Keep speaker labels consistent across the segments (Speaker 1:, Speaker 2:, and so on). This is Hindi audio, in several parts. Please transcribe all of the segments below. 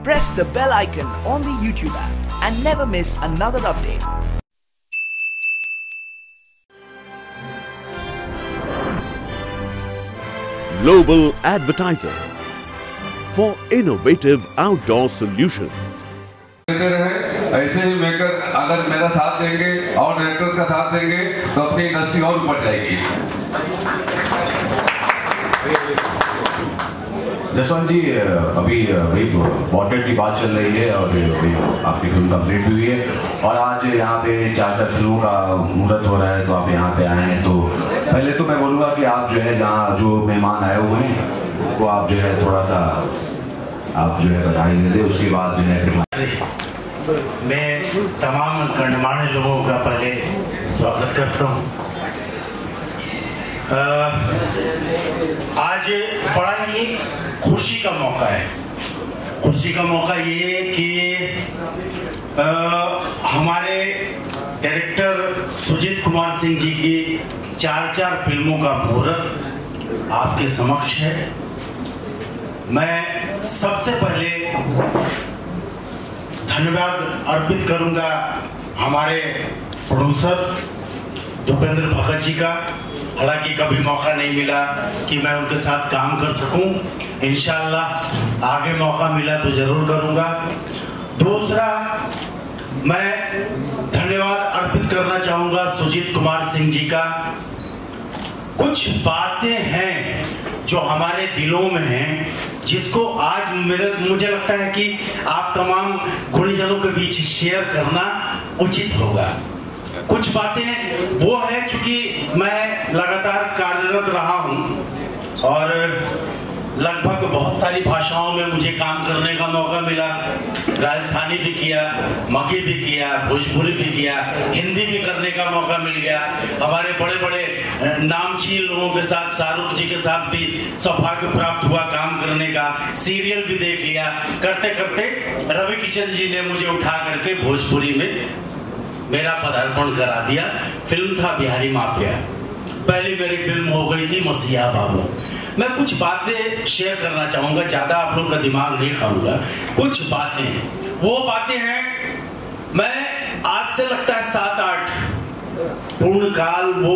Speaker 1: Press the bell icon on the YouTube app and never miss another update.
Speaker 2: Global Advertiser for innovative outdoor solutions.
Speaker 3: ऐसे ही मेकर अगर मेरा साथ देंगे और डायरेक्टर्स का साथ देंगे तो अपनी इंडस्ट्री और ऊपर जाएगी।
Speaker 4: जसवंत जी, अभी बॉर्डर की बात चल रही है और अभी आपकी फिल्म कंप्लीट हुई है और आज यहाँ पे 4 फिल्मों का मुहूर्त हो रहा है, तो आप यहाँ पे आए हैं। तो पहले तो मैं बोलूँगा कि आप जो है जहाँ जो मेहमान आए हुए हैं वो आप जो है थोड़ा सा आप जो है बधाई दे दें, उसके बाद जो है
Speaker 5: मैं तमाम गणमान्य लोगों का पहले स्वागत करता हूँ। आज बड़ा ही खुशी का मौका है। खुशी का मौका ये है कि हमारे डायरेक्टर सुजीत कुमार सिंह जी की 4 फिल्मों का मुहूर्त आपके समक्ष है। मैं सबसे पहले धन्यवाद अर्पित करूंगा हमारे प्रोड्यूसर भूपेंद्र भगत जी का। हालांकि कभी मौका नहीं मिला कि मैं उनके साथ काम कर सकूं, इंशाअल्लाह आगे मौका मिला तो जरूर करूंगा। दूसरा, मैं धन्यवाद अर्पित करना चाहूंगा सुजीत कुमार सिंह जी का। कुछ बातें हैं जो हमारे दिलों में हैं, जिसको आज मुझे लगता है कि आप तमाम गुणीजनों के बीच शेयर करना उचित होगा। कुछ बातें वो है, चूंकि मैं लगातार कार्यरत रहा हूं और लगभग बहुत सारी भाषाओं में मुझे काम करने का मौका मिला। राजस्थानी भी किया, मगही भी किया, भोजपुरी भी किया, हिंदी भी करने का मौका मिल गया। हमारे बड़े बड़े नामचीन लोगों के साथ, शाहरुख जी के साथ भी सौभाग्य प्राप्त हुआ काम करने का। सीरियल भी देख लिया। करते करते रवि किशन जी ने मुझे उठा करके भोजपुरी में मेरा पदार्पण करा दिया। फिल्म था बिहारी माफिया, पहली मेरी फिल्म हो गई थी मसीहा बाबू। मैं कुछ बातें शेयर करना चाहूंगा, ज्यादा आप लोग का दिमाग नहीं खाऊंगा। कुछ बातें वो बातें हैं, मैं आज से लगता है 7-8 पूर्ण काल, वो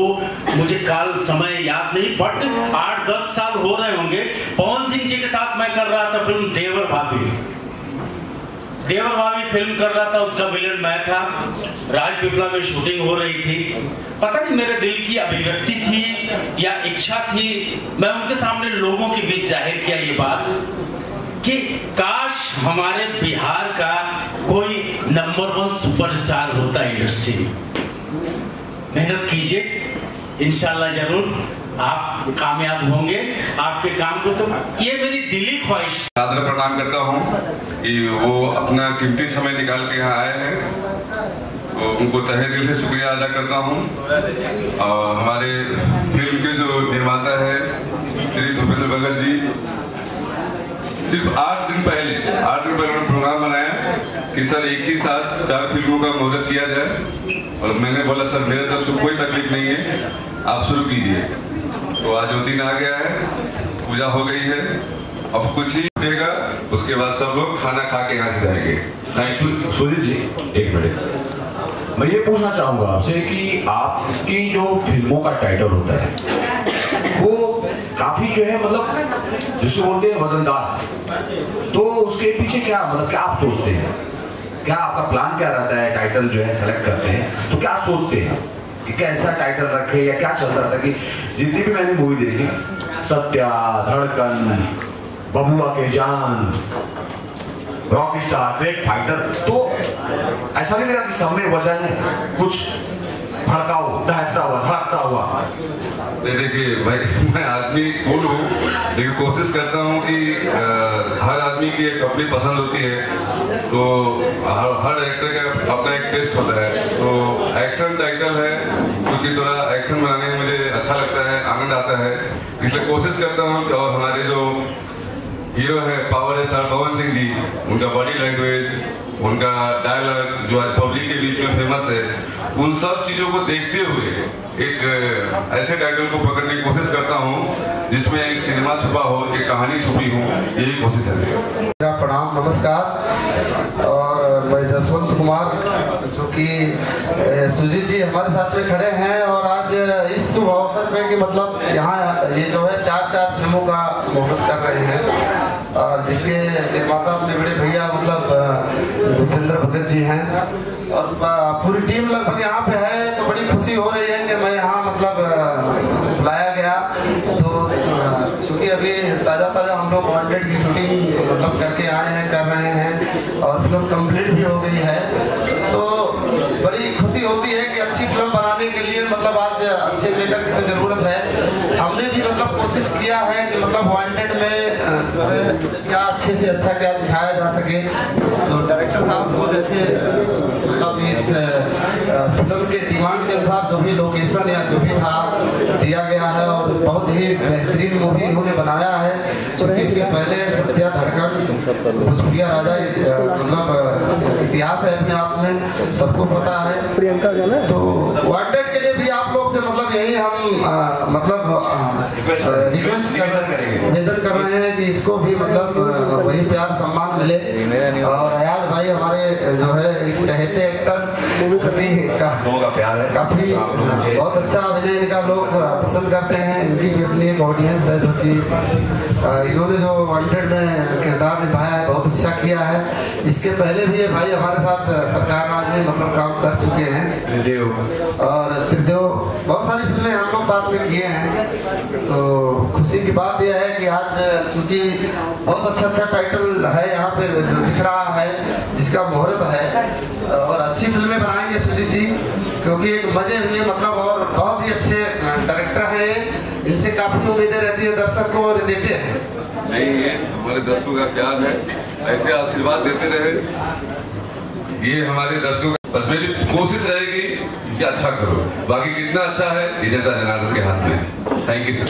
Speaker 5: मुझे काल समय याद नहीं, बट 8-10 साल हो रहे होंगे। पवन सिंह जी के साथ मैं कर रहा था फिल्म देवर भाभी फिल्म कर रहा था। उसका विलेन मैं था। राजपीपला में शूटिंग हो रही थी। पता नहीं मेरे दिल की अभिव्यक्ति थी या इच्छा थी, मैं उनके सामने लोगों के बीच जाहिर किया ये बात कि काश हमारे बिहार का कोई नंबर 1 सुपरस्टार होता इंडस्ट्री में। मेहनत कीजिए, इंशाल्लाह जरूर आप कामयाब होंगे आपके काम को। तो ये मेरी दिली ख्वाहिश।
Speaker 3: सादर प्रणाम करता हूँ कि वो अपना कीमती समय निकाल के यहाँ आए हैं, तो उनको तहे दिल से शुक्रिया अदा करता हूँ। और हमारे फिल्म के जो निर्माता है श्री भूपेंद्र भगत जी, सिर्फ 8 दिन पहले उन्होंने प्रोग्राम बनाया कि सर एक ही साथ 4 फिल्मों का मुहूर्त किया जाए, और मैंने बोला सर मेरे तरफ से कोई तकलीफ नहीं है, आप शुरू कीजिए। तो आज वो दिन आ गया है, पूजा हो गई है, अब कुछ ही देगा, उसके बाद सब लोग खाना खा के यहाँ से जाएंगे।
Speaker 4: सुजीत जी, एक मिनट, मैं ये पूछना चाहूंगा आपसे कि आपकी जो फिल्मों का टाइटल होता है वो काफी जो है मतलब जिसे बोलते हैं वजनदार, तो उसके पीछे क्या मतलब क्या आप सोचते हैं? क्या आपका प्लान क्या रहता है? टाइटल जो है सेलेक्ट करते हैं तो क्या सोचते हैं कि कैसा टाइटल रखे या क्या चल रहा था? कि जितनी भी मैंने मूवी देखी, सत्या, धड़कन, बबुआ के जान, रॉक स्टार, ब्रेक फाइटर, तो ऐसा नहीं लगा कि सब में वजन है, कुछ भड़का हुआ, दहकता हुआ, धड़कता हुआ?
Speaker 3: देखिए मैं आदमी कूल हूँ, लेकिन कोशिश करता हूँ कि हर आदमी की एक अपनी पसंद होती है, तो हर एक्टर का अपना एक टेस्ट होता है। तो एक्शन टाइटल है क्योंकि थोड़ा एक्शन बनाने में मुझे अच्छा लगता है, आनंद आता है, इसलिए कोशिश करता हूँ। और हमारे जो हीरो है पावर स्टार पवन सिंह जी, उनका बॉडी लैंग्वेज, उनका डायलॉग जो आज पब्लिक के बीच में फेमस है, उन सब चीजों को देखते हुए एक ऐसे टाइटल को पकड़ने की कोशिश करता हूँ जिसमें एक सिनेमा छुपा हो, एक कहानी छुपी हो, यही कोशिश है।
Speaker 6: मेरा प्रणाम नमस्कार। और मैं जसवंत कुमार, जो कि सुजीत जी हमारे साथ में खड़े हैं, और आज इस शुभ अवसर पे कि मतलब यहाँ ये जो है 4 फिल्मों का मुहूर्त कर रहे हैं, और जिसके निर्माता अपने बड़े भैया मतलब भूपेंद्र भगत जी हैं, और पूरी टीम लगभग यहाँ पे है। तो बड़ी खुशी हो रही है कि मैं यहाँ मतलब बुलाया गया। तो चूँकि अभी ताज़ा हम लोग वांटेड की शूटिंग मतलब करके आए हैं, कर रहे हैं, और फिल्म कंप्लीट भी हो गई है। तो बड़ी खुशी होती है कि अच्छी फिल्म बनाने के लिए मतलब आज अच्छे मेकर की तो ज़रूरत है। हमने भी मतलब कोशिश किया है कि मतलब वांटेड में जो है क्या अच्छे से अच्छा क्या दिखाया जा सके। तो डायरेक्टर साहब को जैसे मतलब इस फिल्म के डिमांड के अनुसार जो भी लोकेशन या जो भी था दिया गया है, और बहुत ही बेहतरीन मूवी इन्होंने बनाया है। क्योंकि इसके पहले सत्या धड़कन भोजपुरिया राजा मतलब इतिहास है अपने आप में, सबको पता है। प्रियंका का ना, तो वांटेड के लिए भी आप लोग से मतलब यही हम मतलब रिक्वेस्ट निवेदन कर रहे हैं कि इसको भी मतलब वही प्यार सम्मान मिले। और अयाज भाई हमारे जो है एक चहेते एक्टर,
Speaker 4: का प्यार है,
Speaker 6: काफी बहुत अच्छा अभिनय इनका लोग पसंद करते हैं। इनकी भी अपनी एक ऑडियंस है, जो कि इन्होंने जो वांटेड में किरदार निभाया है बहुत अच्छा किया है। इसके पहले भी ये भाई हमारे साथ सरकार राज में मतलब काम कर चुके हैं, और त्रिदेव बहुत सारी फिल्में हम लोग साथ में किए हैं। तो खुशी की बात यह है कि आज चूंकि बहुत अच्छा टाइटल है यहाँ पे जो दिख रहा है, जिसका मुहूर्त है, और अच्छी फिल्में बनाएंगे सुजीत जी, क्योंकि एक मजे हुए मतलब, और बहुत ही अच्छे डायरेक्टर हैं। इनसे काफी उम्मीदें रहती है दर्शक को, और देते हैं।
Speaker 3: नहीं है, हमारे दर्शकों का प्यार है, ऐसे आशीर्वाद देते रहे। ये हमारे दर्शकों का, बस मेरी कोशिश रहेगी कि अच्छा करो, बाकी कितना अच्छा है ये जनता जनार्दन के हाथ में। Thank you sir.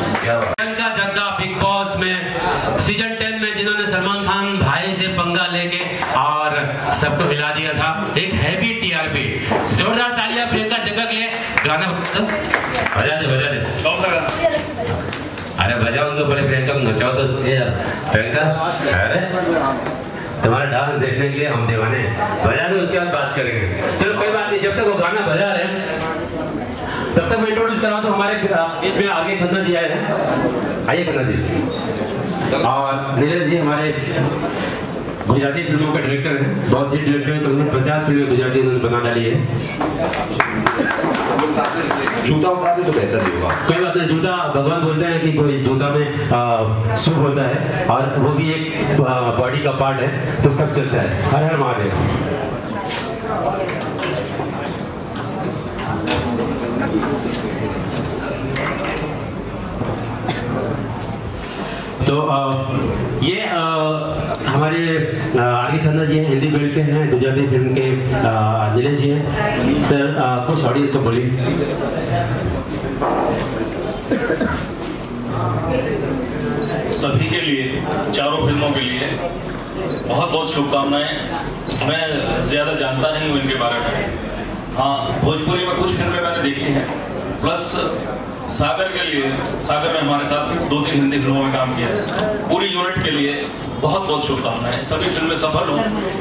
Speaker 7: Priyanka Jagga big boss में सीजन 10 में जिन्होंने सलमान खान भाई से पंगा लेके और सबको हिला दिया था, एक हैवी टीआरपी। जोरदार तालियां प्रियंका जग्गा के लिए। गाना बजा दे अरे बजाओ उनको, बड़े प्रियंका को नचाओ तो। प्रियंका अरे तुम्हारा डांस देखने के लिए हम दीवाने हैं। बजा दो, उसके बाद बात करेंगे। चलो कोई बात नहीं, जब तक वो गाना बजा रहे तब तक मैं इंट्रोड्यूस करा तो हमारे बीच में आगे खन्ना जी आए हैं। आइए खन्ना जी। और नीरज जी हमारे गुजराती फिल्मों के डायरेक्टर हैं, बहुत ही डायरेक्टर हैं। तो उन्होंने 50 फिल्में गुजराती उन्होंने बना डाली है।
Speaker 4: जूता उठा दे तो बेहतर ही होगा।
Speaker 7: कोई बात नहीं, जूता भगवान बोलते हैं कि कोई जूता में शुभ होता है, और वो भी एक बॉडी का पार्ट है, तो सब चलता है। हर हर महादेव। तो ये हमारे आगे खन्ना जी हैं, हिंदी बेल्ट के हैं, गुजराती फिल्म के नीरज जी हैं। सर कुछ ऑडियंस को बोलिए।
Speaker 8: सभी के लिए, चारों फिल्मों के लिए बहुत बहुत शुभकामनाएं। मैं ज़्यादा जानता नहीं हूँ इनके बारे में। हाँ, भोजपुरी में कुछ फिल्में मैंने देखी हैं, प्लस सागर के लिए, सागर ने हमारे साथ 2-3 हिंदी फिल्मों में काम किया है। पूरी यूनिट के लिए बहुत बहुत शुभकामनाएं। सभी फिल्में सफल हों।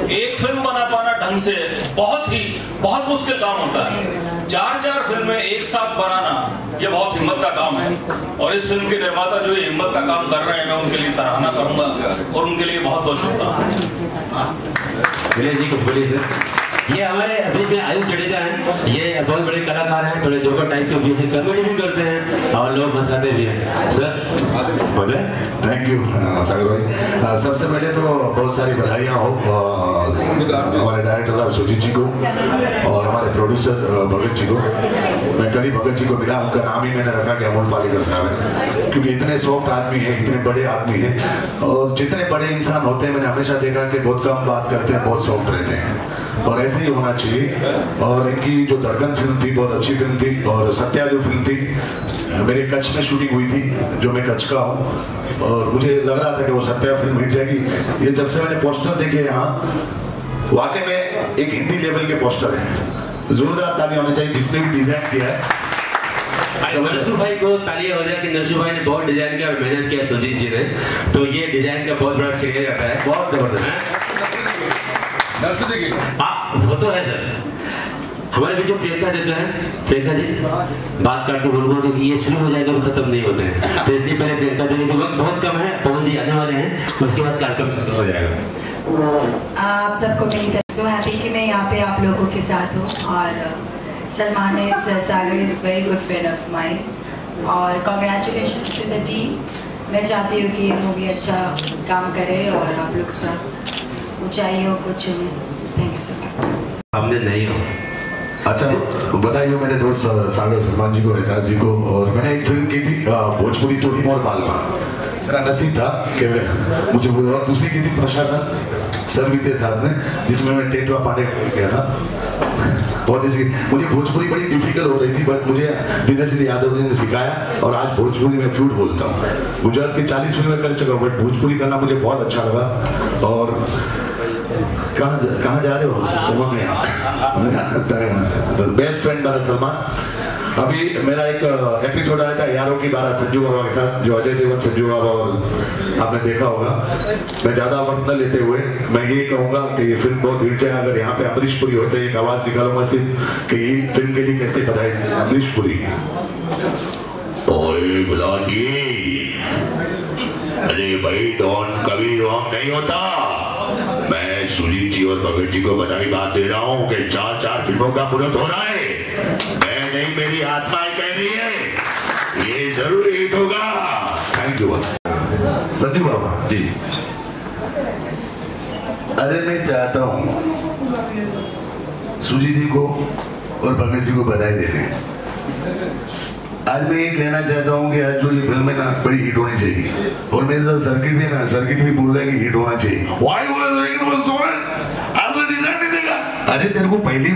Speaker 8: एक फिल्म बना पाना ढंग से बहुत मुश्किल काम होता है। 4 फिल्में एक साथ बनाना ये बहुत हिम्मत का काम है, और इस फिल्म के निर्माता जो हिम्मत का काम कर रहे हैं, मैं उनके लिए सराहना करूंगा, और उनके लिए बहुत बहुत शुभकामनाएं।
Speaker 7: जी कुछ बोलिए सर। ये हमारे बीच में आयुष जडेजा हैं, ये बहुत बड़े कलाकार हैं, थोड़े जोकर टाइप के भी हैं, कॉमेडी भी करते हैं, और लोग हंसाते भी हैं। सर बोले।
Speaker 4: थैंक यू सागर भाई। सबसे पहले तो बहुत सारी बधाइयाँ हो हमारे डायरेक्टर साहब सुजीत जी को, और हमारे प्रोड्यूसर भगत जी को। मैं कल ही भगत जी को मिला, उनका नाम ही मैंने रखा कि अमोल पालेकर साहब है, क्योंकि इतने सॉफ्ट आदमी है, इतने बड़े आदमी है, और जितने बड़े इंसान होते हैं मैंने हमेशा देखा कि बहुत कम बात करते हैं, बहुत सॉफ्ट रहते हैं, और ऐसे ही होना चाहिए। और इनकी जो धड़कन फिल्म थी बहुत अच्छी फिल्म थी, और सत्या जो फिल्म थी मेरे कच्छ में शूटिंग हुई थी, जो मैं कच्छ का हूँ, और मुझे लग रहा था कि वो सत्या फिल्म हिट जाएगी। ये जब से मैंने पोस्टर देखे यहाँ, वाकई में एक हिंदी लेवल के पोस्टर हैं। जोरदार ताली होनी चाहिए जिसने भी डिजाइन किया है।
Speaker 7: नरसू भाई को तालियां हो जाए कि नरसू भाई ने बहुत डिजाइन किया और मेहनत किया सुजीत जी ने, तो ये डिजाइन का बहुत बड़ा श्रेय जाता है।
Speaker 4: बहुत जबरदस्त।
Speaker 3: नरसिंह जी
Speaker 7: वो तो है सर। हमारे बीच में प्रियंका जी है, प्रियंका जी बात करके बोलूंगा क्योंकि ये शुरू हो जाएगा और खत्म नहीं होते हैं, तो इसलिए पहले प्रियंका जी के वक्त बहुत कम है, पवन जी आने वाले हैं, उसके बाद कार्यक्रम शुरू हो जाएगा।
Speaker 9: आप सबको मेरी तरफ सो हैप्पी कि मैं यहाँ पे आप लोगों के साथ हूँ, और Salman Sagar is very good friend of mine, और कॉन्ग्रेचुलेशंस टू द टीम। मैं चाहती हूँ कि ये मूवी अच्छा काम करे और आप लोग सब ऊंचाइयों को चुने। Thank you so much.
Speaker 7: हमने नहीं हो।
Speaker 10: अच्छा बताइए मेरे दोस्त सागर सलमान जी को, एहसास जी को, और मैंने एक फिल्म की थी भोजपुरी तोहिम और बालमा। मेरा नसीब था कि मुझे वो, और दूसरी की थी प्रशासन सर भी थे साथ में, जिसमें मैं टेटवा पाने गया था। बहुत ही मुझे भोजपुरी बड़ी डिफिकल्ट हो रही थी, बट मुझे दिनेश यादव जी ने सिखाया और आज भोजपुरी में फ्लूट बोलता हूँ। गुजरात की 40 फिल्में कर चुका, बट भोजपुरी करना मुझे बहुत अच्छा लगा। और कहाँ जा रहे हो? सलमान में बेस्ट फ्रेंड मेरा सलमान। अभी मेरा एक एपिसोड आया था यारों की बारात संजू बाबा के साथ, जो अजय देवगन, संजू बाबा, और आपने देखा होगा। मैं ज्यादा वक्त न लेते हुए मैं ये कहूंगा कि ये फिल्म बहुत हिट जाए। अगर यहाँ पे अमरीश पुरी होते, एक आवाज निकालूंगा सिर्फ कि ये फिल्म के लिए कैसे बधाई। अमरीश पुरी, ओए गुलाटी, अरे भाई डॉन कभी रॉन्ग नहीं होता। मैं सुजीत जी और भगत जी को बधाई बात दे रहा हूँ कि 4 फिल्मों का मुहूर्त हो रहा है। मैं नहीं, मेरी आत्माएं कह रही है ये जरूर हिट होगा। थैंक यू संजू बाबा जी।
Speaker 11: अरे मैं चाहता हूँ सुजीत जी को और भगत जी को बधाई देने। आज मैं ये कहना चाहता हूँ कि आज जो ये फिल्म है ना बड़ी हिट होनी चाहिए, और मेरे साथ सर्किट भी है ना, सर्किट भी बोल रहा है कि हिट होना चाहिए। अरे तेरे को पहले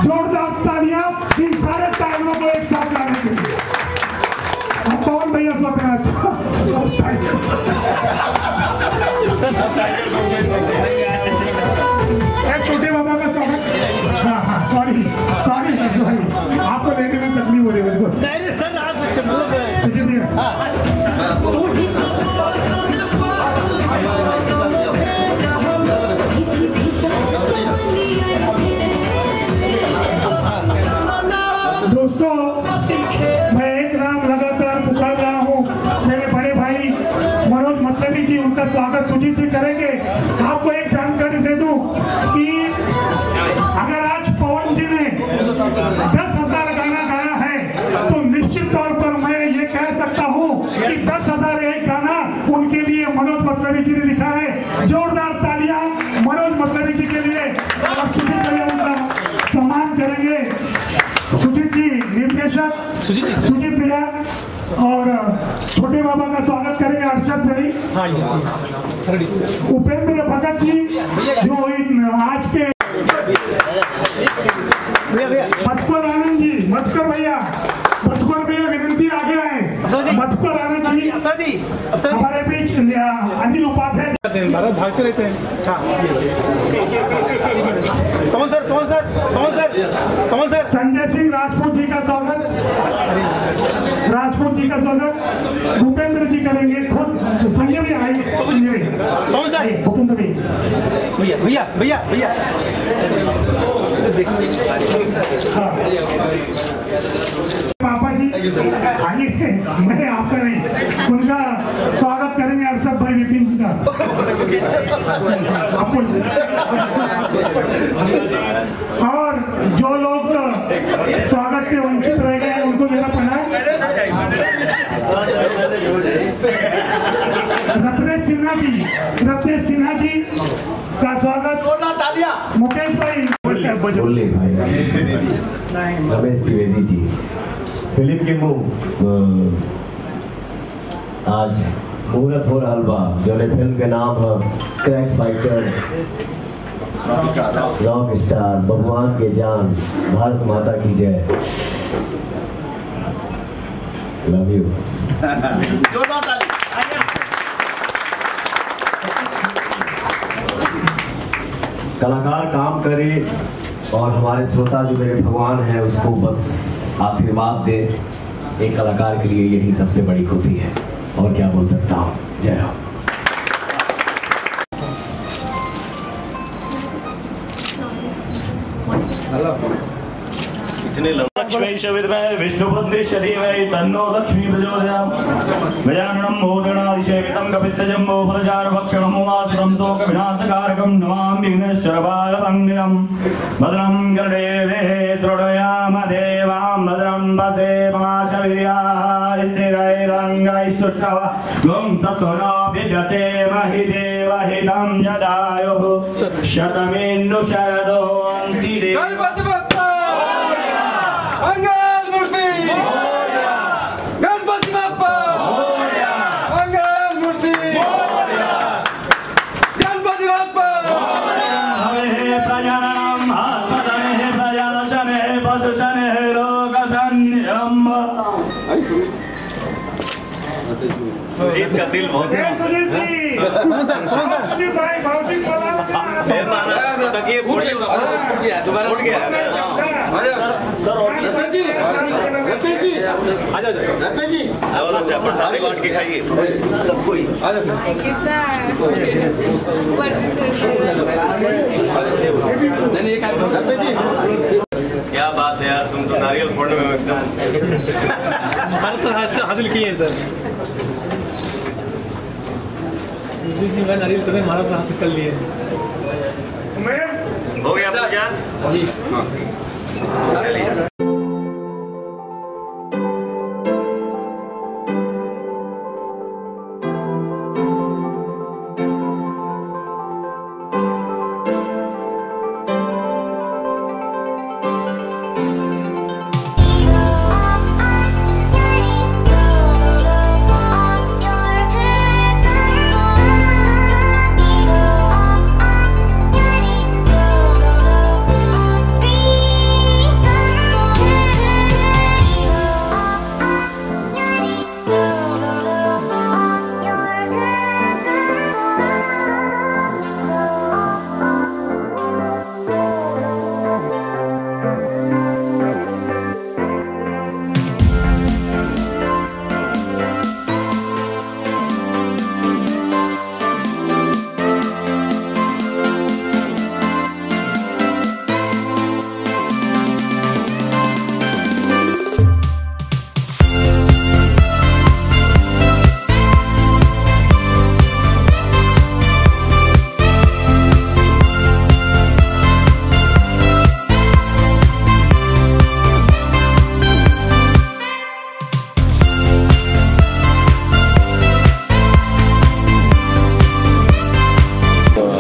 Speaker 12: जोरदार तालियां इन सारे टाइगरों को एक साथ लाने के लिए। पवन भैया सोचना छोटे बाबा का स्वागत। हाँ सॉरी आपको लेने में तकलीफ हो रही है मुझको। दोस्तों मैं एक नाम लगातार पुकार रहा हूँ, मेरे बड़े भाई मनोज मतलबी जी, उनका स्वागत सुजीत जी करेंगे। आपको एक जानकारी दे दूं कि अगर आज पवन जी ने 10,000 गाना गाया है तो निश्चित तौर पर मैं ये कह सकता हूँ कि 10,000 एक गाना उनके लिए मनोज मतलबी जी ने लिखा है। जोरदार तालियां मनोज मतलबी जी के लिए और सुजीत भैया उनका सम्मान करेंगे। सुजीत जी निर्देशक सुजीत भैया और छोटे बाबा का स्वागत करेंगे अरशद भाई। उपेंद्र भगत जी जो इन आज के मधुकर आनंद जी, मधुकर भैया विनंती आगे आए। मधुकर आनंद जी हमारे बीच अनिल उपाध्याय भागते रहते हैं। कौन सर संजय सिंह राजपूत जी का स्वागत, भूपेंद्र जी करेंगे। खुद संजय भी आएंगे। कौन सा भूपेंद्र भैया पापा जी आइए, मैं आपका नहीं उनका स्वागत करेंगे। अरशद भाई विपिन जी का और जो लोग स्वागत से वंचित रह गए उनको मेरा प्रणाम। रत्नेश सिन्हा जी का स्वागत। मुकेश भाई,
Speaker 13: रमेश द्विवेदी जी, फिल्म के आज मुहूर्त हो रहा बा जो फिल्म के नाम है क्रैक फाइटर, रॉक स्टार, भगवान के जान, भारत माता की जय। Love you. कलाकार काम करे और हमारे श्रोता जो मेरे भगवान हैं उसको बस आशीर्वाद दे। एक कलाकार के लिए यही सबसे बड़ी खुशी है और क्या बोल सकता हूँ। जय हो।
Speaker 14: लक्ष्मी विद्महे विष्णुपत्नी धीमहि तन्नो लक्ष्मी प्रचोदयात्। गजाननं भूतगणाधिसेवितं कपित्थजम्बो फलचारुभक्षणं उमासुतं शोकविनाशकारकं नमामि विघ्नेश्वरपादपङ्कजं। भद्रं कर्णेभिः शृणुयाम देवां भद्रं पश्येमाशवीर्याः स्थिरैरङ्गैस्तुष्टवः स्तुनो बिभ्यसेमहि देवहितं यदायुः शतमेन्दु शरदो अन्ति सुजीत का दिल बहुत सुजीत जी सुजीत भाई भाजी बोला तकिए फूट गया दोबारा उठ गया सर रत्न जी आ जाओ रत्न जी और अच्छा प्रसाद बांट के खाइए सब कोई आ जाओ नहीं ये रत्न जी क्या बात है यार, तुम तो नारियल फोड़ने में एकदम हासिल किए हैं सर। जी मैं नारियल तुम्हें महाराज हासिल कर लिए हो गया पूजा जी।
Speaker 15: Be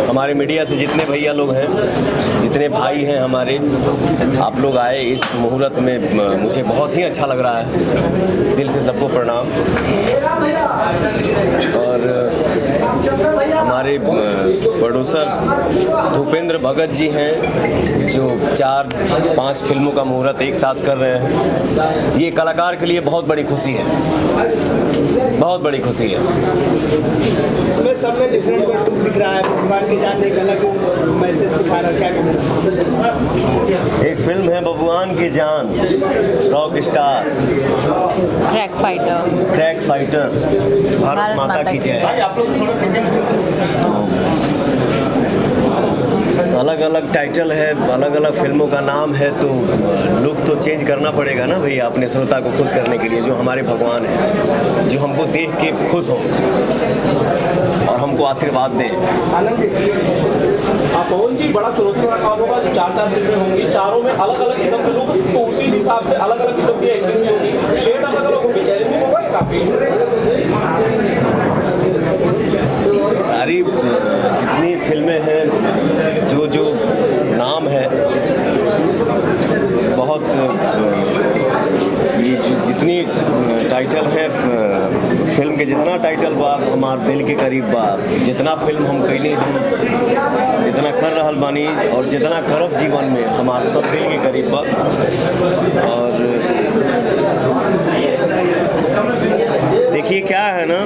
Speaker 13: हमारे मीडिया से जितने भैया लोग हैं, जितने भाई हैं हमारे, आप लोग आए इस मुहूर्त में, मुझे बहुत ही अच्छा लग रहा है। दिल से सबको प्रणाम। और हमारे प्रोड्यूसर भूपेंद्र भगत जी हैं जो 4-5 फिल्मों का मुहूर्त एक साथ कर रहे हैं। ये कलाकार के लिए बहुत बड़ी खुशी है, बहुत बड़ी खुशी है।
Speaker 14: इसमें सब में डिफरेंट दिख रहा है, भगवान की जान एक अलग मैसेज दिखा रहा है। क्या
Speaker 13: एक फिल्म है भगवान की जान, rock star,
Speaker 15: crack fighter,
Speaker 13: crack fighter, Bharat माता की जय।
Speaker 14: आप लोग
Speaker 13: अलग अलग टाइटल है, अलग अलग फिल्मों का नाम है, तो लुक तो चेंज करना पड़ेगा ना भैया, अपने श्रोता को खुश करने के लिए, जो हमारे भगवान हैं, जो हमको देख के खुश हों और हमको आशीर्वाद दें।
Speaker 14: पवन जी, बड़ा चुनौती वाला काम होगा। 4 फिल्में होंगी, चारों में अलग अलग किस्म के लोग, तो उसी हिसाब से अलग अलग किस्म की एक्टिंग होगी, शेड अलग अलग होगी, चैलेंजिंग होगा काफी।
Speaker 13: सारी जितनी फिल्में हैं, जो नाम है, बहुत ये जितनी टाइटल है फिल्म के, जितना टाइटल बा हमार दिल के करीब बा, जितना फिल्म हम कैली, हम जितना कर रहल बानी और जितना करब जीवन में, हमार सब दिल के करीब बा। और देखिए क्या है ना,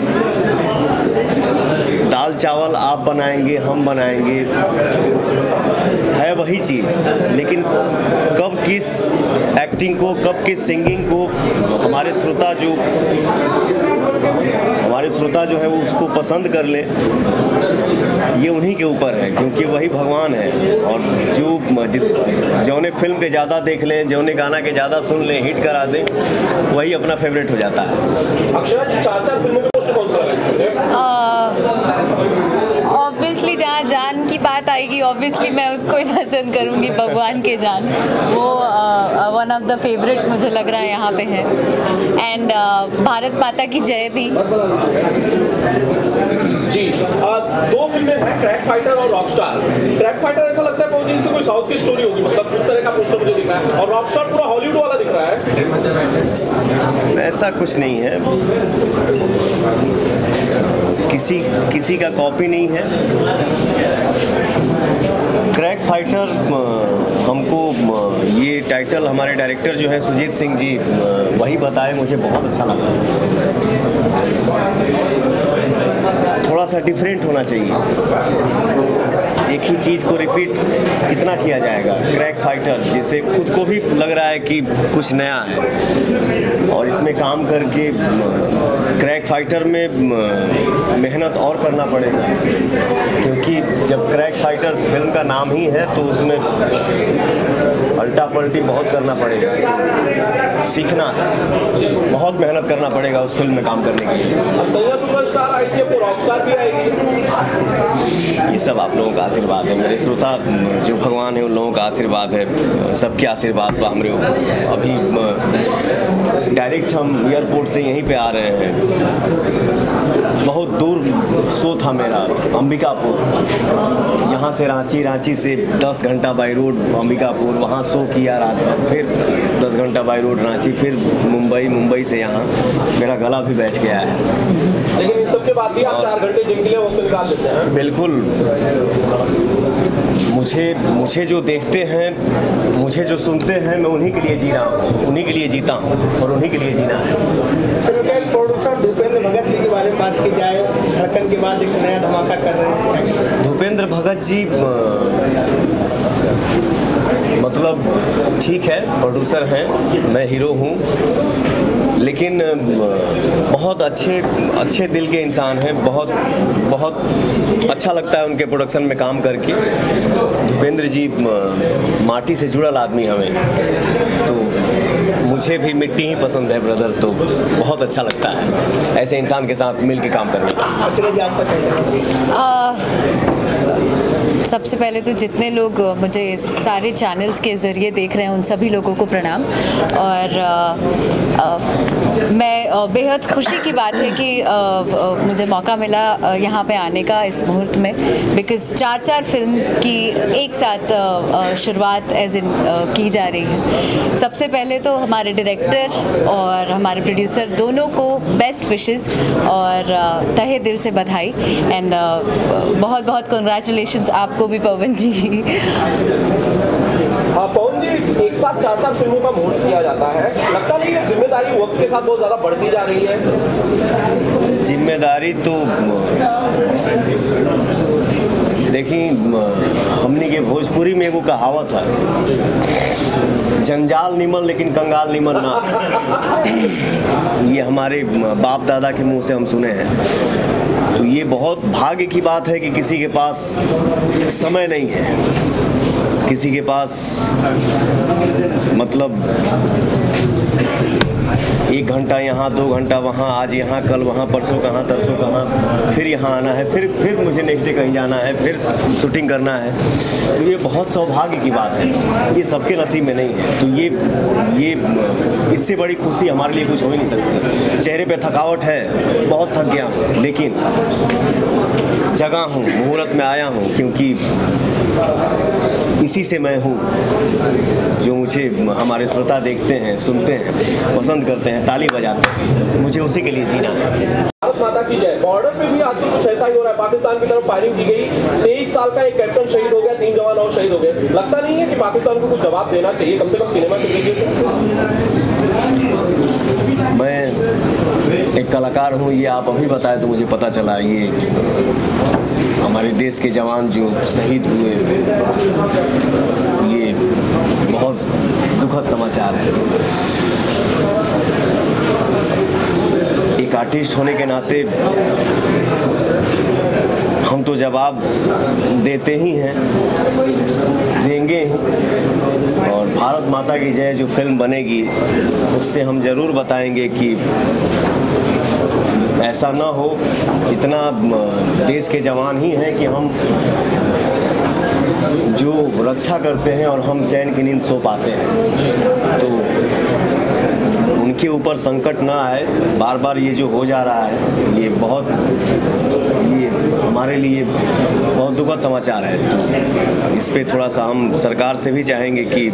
Speaker 13: दाल चावल आप बनाएंगे, हम बनाएंगे, है वही चीज़, लेकिन कब किस एक्टिंग को, कब किस सिंगिंग को हमारे श्रोता जो है वो उसको पसंद कर ले, ये उन्हीं के ऊपर है, क्योंकि वही भगवान है। और जौने फिल्म के ज़्यादा देख लें, जौने गाना के ज़्यादा सुन लें, हिट करा दें, वही अपना फेवरेट हो जाता है।
Speaker 14: अक्षरा जी, 4 फिल्मों में कौन सा लगा?
Speaker 15: ऑब्वियसली जहाँ जान की बात आएगी, ऑब्वियसली मैं उसको ही पसंद करूँगी, भगवान के जान। वो वन ऑफ द फेवरेट मुझे लग रहा है यहाँ पे है। एंड भारत माता की जय भी।
Speaker 14: जी, 2 फिल्में हैं, क्रैक फाइटर और रॉक स्टार। क्रैक फाइटर ऐसा लगता है पहुंची से कोई साउथ की स्टोरी होगी, मतलब उस तरह का पोस्टर मुझे दिख रहा है, और रॉक स्टार पूरा हॉलीवुड वाला दिख रहा है।
Speaker 13: ऐसा कुछ नहीं है, किसी का कॉपी नहीं है। क्रैक फाइटर हमको ये टाइटल हमारे डायरेक्टर जो है सुजीत सिंह जी वही बताए, मुझे बहुत अच्छा लगा। थोड़ा सा डिफरेंट होना चाहिए, एक ही चीज़ को रिपीट कितना किया जाएगा। क्रैक फाइटर जिसे खुद को भी लग रहा है कि कुछ नया है, और इसमें काम करके क्रैक फाइटर में मेहनत और करना पड़ेगा, क्योंकि जब क्रैक फाइटर फिल्म का नाम ही है तो उसमें अल्टा पल्टी बहुत करना पड़ेगा, सीखना है, बहुत मेहनत करना पड़ेगा उस फिल्म में काम करने के लिए।
Speaker 14: अब सैया सुपरस्टार आई थी, अब रॉक स्टार भी आएगी।
Speaker 13: ये सब आप लोगों का आशीर्वाद है, मेरे श्रोता जो भगवान है उन लोगों का आशीर्वाद है, सबके आशीर्वाद पर हमारे ऊपर। अभी डायरेक्ट हम एयरपोर्ट से यहीं पे आ रहे हैं, बहुत दूर शो था मेरा अंबिकापुर, यहाँ से रांची से 10 घंटा बाई रोड अंबिकापुर, वहाँ शो किया रात में, फिर 10 घंटा बाई रोड रांची, फिर मुंबई से यहाँ। मेरा गला भी बैठ गया है,
Speaker 14: लेकिन इन सब के बाद भी आप 4 घंटे जिम के लिए वक्त निकाल लेते हैं।
Speaker 13: बिल्कुल, मुझे जो देखते हैं, मुझे जो सुनते हैं, मैं उन्हीं के लिए जी रहा हूँ, उन्हीं के लिए जीता हूँ और उन्हीं के लिए जीना है।
Speaker 14: प्रोड्यूसर भूपेंद्र भगत जी के बारे में बात की जाए, धड़कन के बाद एक नया धमाका कर रहे हैं।
Speaker 13: भूपेंद्र भगत जी
Speaker 14: मतलब ठीक है, प्रोड्यूसर हैं, मैं हीरो हूँ, लेकिन बहुत अच्छे दिल के इंसान हैं। बहुत अच्छा लगता है उनके प्रोडक्शन में काम करके। भूपेंद्र जी माटी से जुड़ल आदमी हमें, तो मुझे भी मिट्टी ही पसंद है ब्रदर, तो बहुत अच्छा लगता है ऐसे इंसान के साथ मिल के काम करने का।
Speaker 15: सबसे पहले तो जितने लोग मुझे सारे चैनल्स के ज़रिए देख रहे हैं उन सभी लोगों को प्रणाम। और मैं बेहद खुशी की बात है कि मुझे मौका मिला यहाँ पे आने का इस मुहूर्त में, बिकॉज़ 4 फिल्म की एक साथ शुरुआत एज इन की जा रही है। सबसे पहले तो हमारे डायरेक्टर और हमारे प्रोड्यूसर दोनों को बेस्ट विशेस और तहे दिल से बधाई एंड बहुत बहुत कंग्रेचुलेशंस आपको भी पवन जी।
Speaker 16: पवन जी, एक साथ 4 फिल्मों का मुहूर्त किया जाता है, लगता नहीं है जिम्मेदारी वक्त के साथ बहुत ज़्यादा बढ़ती जा रही है?
Speaker 14: जिम्मेदारी तो देखिए, हमने के भोजपुरी में वो कहावत है, जंजाल निमन लेकिन कंगाल निमन ना। ये हमारे बाप दादा के मुंह से हम सुने हैं। तो ये बहुत भाग्य की बात है कि किसी के पास समय नहीं है, किसी के पास मतलब 1 घंटा यहाँ 2 घंटा वहाँ, आज यहाँ कल वहाँ, परसों कहाँ तरसों कहाँ, फिर यहाँ आना है, फिर मुझे नेक्स्ट डे कहीं जाना है, फिर शूटिंग करना है। तो ये बहुत सौभाग्य की बात है, ये सबके नसीब में नहीं है। तो ये इससे बड़ी खुशी हमारे लिए कुछ हो ही नहीं सकती। चेहरे पे थकावट है, बहुत थक गया हूँ, लेकिन जगा हूँ, मुहूर्त में आया हूँ, क्योंकि इसी से मैं हूँ जो मुझे हमारे श्रोता देखते हैं, सुनते हैं, पसंद करते हैं, ताली बजाते हैं, मुझे उसी के लिए जीना है।
Speaker 16: भारत माता की जय। बॉर्डर पे भी आजकल कुछ ऐसा ही हो रहा है, पाकिस्तान की तरफ फायरिंग की गई, 23 साल का एक कैप्टन शहीद हो गया, 3 जवान और शहीद हो गए। लगता नहीं है कि पाकिस्तान को कुछ जवाब देना चाहिए, कम से कम सिनेमा के लिए?
Speaker 14: मैं एक कलाकार हूँ, ये आप अभी बताए तो मुझे पता चला। ये हमारे देश के जवान जो शहीद हुए, ये बहुत दुखद समाचार है। एक आर्टिस्ट होने के नाते हम तो जवाब देते ही हैं, देंगे ही। और भारत माता की जय जो फिल्म बनेगी उससे हम ज़रूर बताएंगे कि ऐसा ना हो। इतना देश के जवान ही हैं कि हम जो रक्षा करते हैं और हम चैन की नींद सो पाते हैं, तो उनके ऊपर संकट ना आए। बार बार ये जो हो जा रहा है, ये हमारे लिए बहुत दुखद समाचार है। तो इस पे थोड़ा सा हम सरकार से भी चाहेंगे कि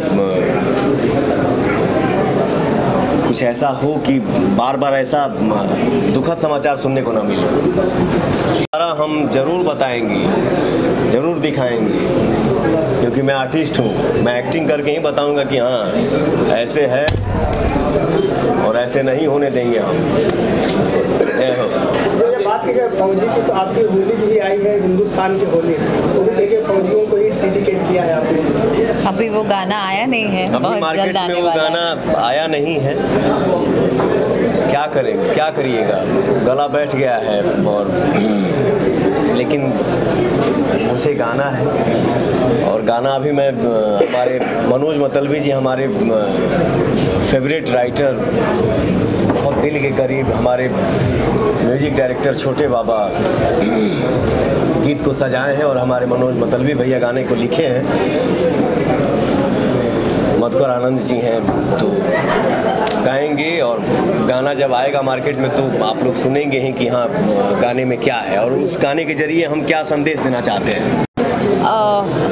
Speaker 14: कुछ ऐसा हो कि बार बार ऐसा दुखद समाचार सुनने को ना मिले। हम जरूर बताएंगे, जरूर दिखाएंगे, क्योंकि मैं आर्टिस्ट हूँ। मैं एक्टिंग करके ही बताऊंगा कि हाँ ऐसे है और ऐसे नहीं होने देंगे हम। जय हो।
Speaker 17: बात की जाए फौजी की, तो आपकी होली भी आई है, हिंदुस्तान की होली, तो भी देखिए फौजियों को ही डेडिकेट किया है आपने।
Speaker 15: अभी वो गाना आया नहीं है, बहुत जल्द आने वाला है।
Speaker 14: गाना आया नहीं है, क्या करेंगे, क्या करिएगा, गला बैठ गया है। और लेकिन मुझे गाना है, और गाना अभी मैं हमारे मनोज मतलबी जी, हमारे फेवरेट राइटर, बहुत दिल के करीब, हमारे म्यूजिक डायरेक्टर छोटे बाबा गीत को सजाए हैं और हमारे मनोज मतलबी भैया गाने को लिखे हैं। मधुकर आनंद जी हैं, तो गाएंगे। और गाना जब आएगा मार्केट में तो आप लोग सुनेंगे ही कि हाँ गाने में क्या है और उस गाने के जरिए हम क्या संदेश देना चाहते हैं।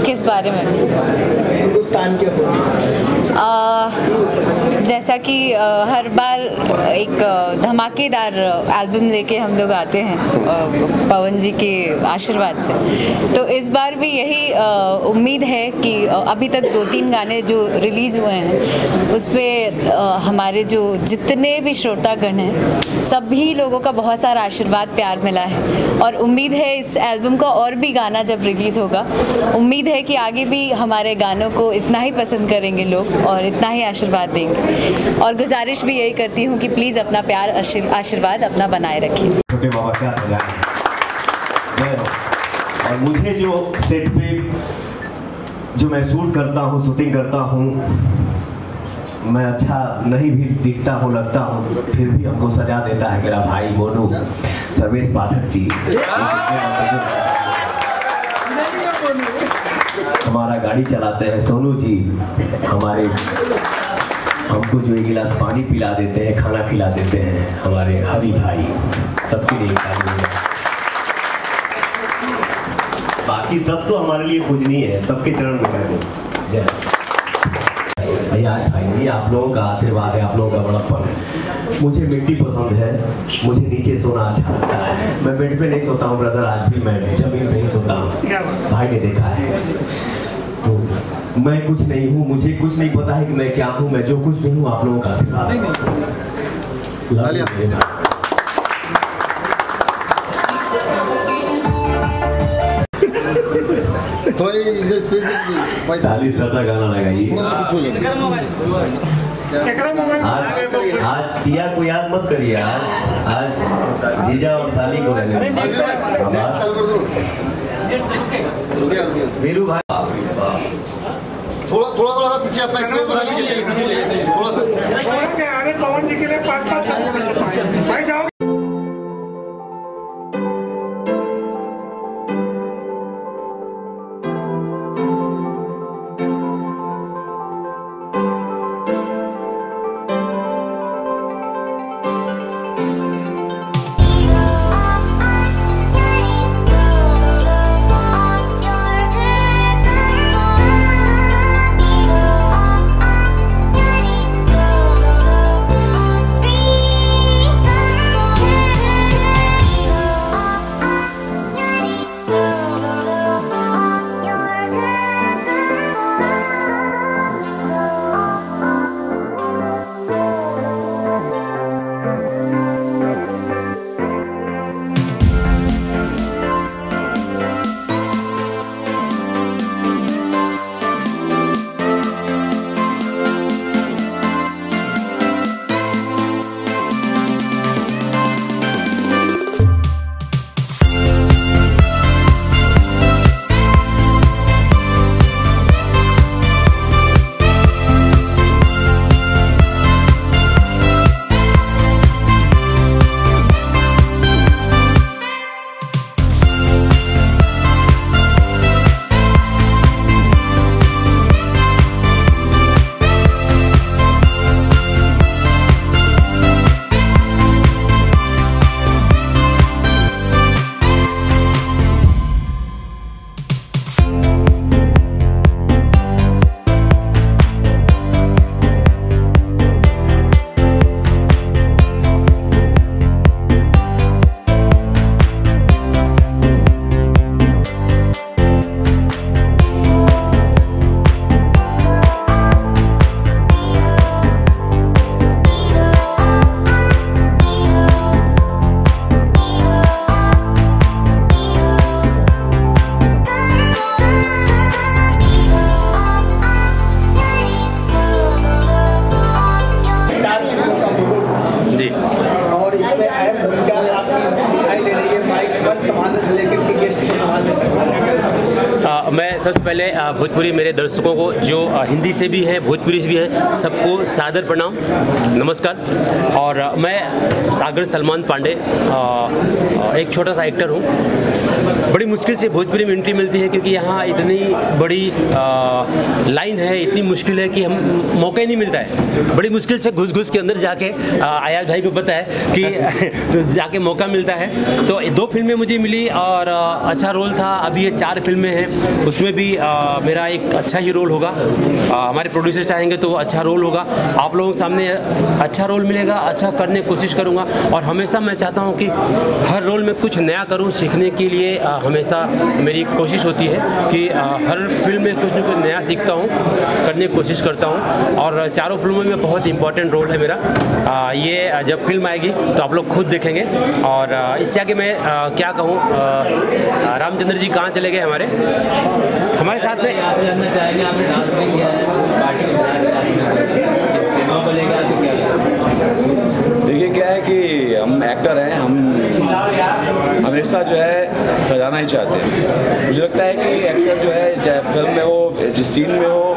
Speaker 15: किस बारे में?
Speaker 17: हिंदुस्तान के
Speaker 15: जैसा कि हर बार एक धमाकेदार एल्बम लेके हम लोग आते हैं पवन जी के आशीर्वाद से, तो इस बार भी यही उम्मीद है कि अभी तक 2-3 गाने जो रिलीज़ हुए हैं उस पर हमारे जो जितने भी श्रोतागण हैं सभी लोगों का बहुत सारा आशीर्वाद प्यार मिला है, और उम्मीद है इस एल्बम का और भी गाना जब रिलीज़ होगा, उम्मीद है कि आगे भी हमारे गानों को इतना ही पसंद करेंगे लोग और इतना ही आशीर्वाद देंगे। और गुजारिश भी यही करती हूँ कि प्लीज़ अपना प्यार आशीर्वाद अपना बनाए रखिए।
Speaker 13: छोटे बाबा क्या सजाए। और मुझे जो सेट पे जो मैं शूट करता हूँ, शूटिंग करता हूँ, मैं अच्छा नहीं भी दिखता हूँ, लगता हूँ, फिर भी हमको सजा देता है मेरा भाई मोनू सर्वेश पाठक जी। हमारा गाड़ी चलाते हैं सोनू जी, हमारे हमको जो एक गिलास पानी पिला देते हैं, खाना खिला देते हैं हमारे हरी भाई, सबके लिए बाकी सब तो हमारे लिए पूजनीय है, सबके चरण में मैं जय भाई। ये आप लोगों का आशीर्वाद है, आप लोगों का बड़प्पन है। मुझे मिट्टी पसंद है, मुझे नीचे सोना अच्छा लगता है, मैं बेड पे नहीं सोता हूँ ब्रदर, आज भी मैं जमीन पे ही सोता हूँ, भाई ने देखा है। तो मैं कुछ नहीं हूँ, मुझे कुछ नहीं पता है कि मैं क्या हूँ, मैं जो कुछ नहीं हूँ आप लोगों का आशीर्वाद है। ताली सदा गाना लगाइए। आज पिया को याद मत करिए, आज जीजा और साली को रहने वीरू भाई।
Speaker 18: थोड़ा पीछे अपना स्पेस बना लीजिए, थोड़ा सा
Speaker 12: पवन जी के लिए 5 भाई जाओ।
Speaker 7: मैं सबसे पहले भोजपुरी मेरे दर्शकों को जो हिंदी से भी हैं भोजपुरी से भी हैं सबको सादर प्रणाम नमस्कार। और मैं सागर सलमान पांडे एक छोटा सा एक्टर हूँ बड़ी मुश्किल से भोजपुरी में एंट्री मिलती है, क्योंकि यहाँ इतनी बड़ी लाइन है, इतनी मुश्किल है कि हम मौका ही नहीं मिलता है। बड़ी मुश्किल से घुस के अंदर जाके आयाज भाई को पता है कि जाके मौका मिलता है। तो 2 फिल्में मुझे मिली और अच्छा रोल था। अभी ये 4 फिल्में हैं, उसमें भी मेरा एक अच्छा ही रोल होगा। हमारे प्रोड्यूसर्स चाहेंगे तो अच्छा रोल होगा, आप लोगों के सामने अच्छा रोल मिलेगा, अच्छा करने की कोशिश करूँगा। और हमेशा मैं चाहता हूँ कि हर रोल में कुछ नया करूँ, सीखने के लिए हमेशा मेरी कोशिश होती है कि हर फिल्म में कुछ न कुछ नया सीखता हूँ, करने की कोशिश करता हूँ। और चारों फिल्मों में बहुत इंपॉर्टेंट रोल है मेरा। ये जब फिल्म आएगी तो आप लोग खुद देखेंगे। और इससे आगे मैं क्या कहूँ, रामचंद्र जी कहाँ चले गए हमारे साथ में।
Speaker 19: जानना चाहेंगे, आपने डांस भी किया है,
Speaker 20: देखिए क्या है कि हम एक्टर हैं, हम हमेशा जो है सजाना ही चाहते हैं। मुझे लगता है कि एक्टर जो है चाहे फिल्म में हो, जिस सीन में हो,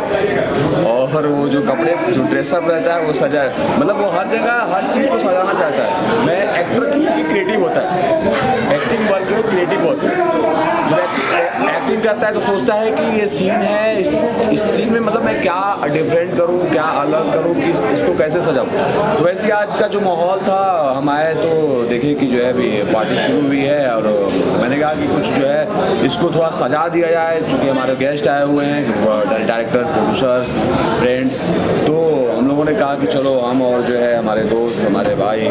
Speaker 20: और वो जो कपड़े जो ड्रेसअप रहता है वो सजा, मतलब वो हर जगह हर चीज़ को सजाना चाहता है। मैं एक्टर की क्रिएटिव होता है, एक्टिंग वर्क जो क्रिएटिव होता है। जो एक्टिंग करता है तो सोचता है कि ये सीन है, इस सीन में मतलब मैं क्या डिफरेंट करूं, क्या अलग करूं, कि इसको कैसे सजाऊं। तो वैसे ही आज का जो माहौल था, हम आए तो देखे कि जो है अभी पार्टी शुरू हुई है, और मैंने कहा कि कुछ जो है इसको थोड़ा सजा दिया जाए, चूँकि हमारे गेस्ट आए हुए हैं, डायरेक्टर, प्रोड्यूसर्स, फ्रेंड्स। तो हम लोगों ने कहा कि चलो हम और जो है हमारे दोस्त, हमारे भाई,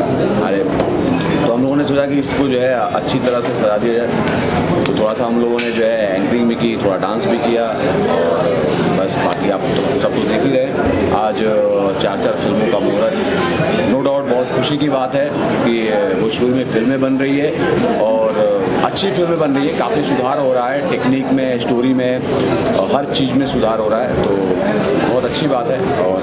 Speaker 20: तो हम लोगों ने सोचा कि इसको जो है अच्छी तरह से सजा दिया जाए। तो थोड़ा सा हम लोगों ने जो है एंकरिंग भी की, थोड़ा डांस भी किया, और बस बाकी आप तो सब कुछ देख ही रहे। आज 4 फिल्मों का मुहूर्त, नो डाउट बहुत खुशी की बात है कि भोजपुरी में फिल्में बन रही है, और अच्छी फिल्में बन रही है। काफ़ी सुधार हो रहा है टेक्निक में, स्टोरी में, हर चीज़ में सुधार हो रहा है, तो बहुत अच्छी बात है। और